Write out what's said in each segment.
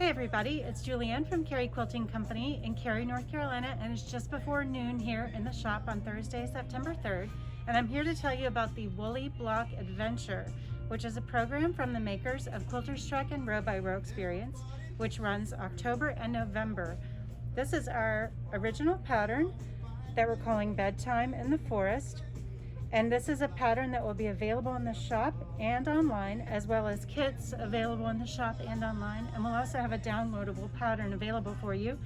Hey everybody, it's Julianne from Cary Quilting Company in Cary, North Carolina, and it's just before noon here in the shop on Thursday, September 3rd, and I'm here to tell you about the Woolly Block Adventure, which is a program from the makers of Quilter's Trek and Row by Row Experience, which runs October and November. This is our original pattern that we're calling Bedtime in the Forest. And this is a pattern that will be available in the shop and online, as well as kits available in the shop and online. And we'll also have a downloadable pattern available for you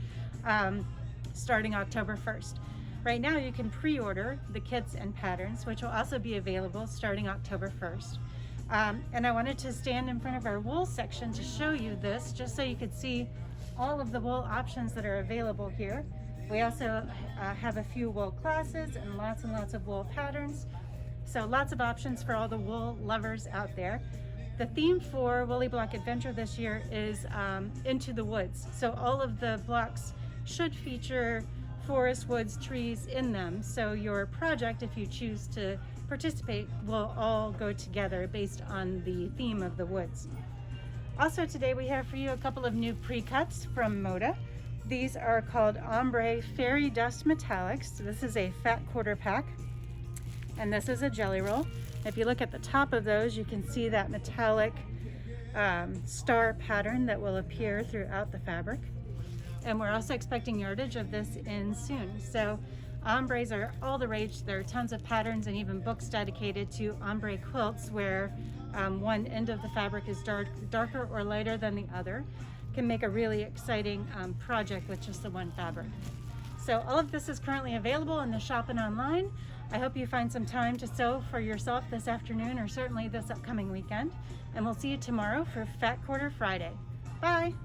starting October 1st. Right now you can pre-order the kits and patterns, which will also be available starting October 1st. And I wanted to stand in front of our wool section to show you this, just so you could see all of the wool options that are available here. We also have a few wool classes and lots of wool patterns. So lots of options for all the wool lovers out there. The theme for Woolly Block Adventure this year is Into the Woods. So all of the blocks should feature forest, woods, trees in them. So your project, if you choose to participate, will all go together based on the theme of the woods. Also today we have for you a couple of new pre-cuts from Moda. These are called Ombre Fairy Dust Metallics. This is a fat quarter pack, and this is a jelly roll. If you look at the top of those, you can see that metallic star pattern that will appear throughout the fabric. And we're also expecting yardage of this in soon. So ombres are all the rage. There are tons of patterns and even books dedicated to ombre quilts where one end of the fabric is darker or lighter than the other. Can make a really exciting project with just the one fabric. So all of this is currently available in the shop and online. I hope you find some time to sew for yourself this afternoon or certainly this upcoming weekend. And we'll see you tomorrow for Fat Quarter Friday. Bye!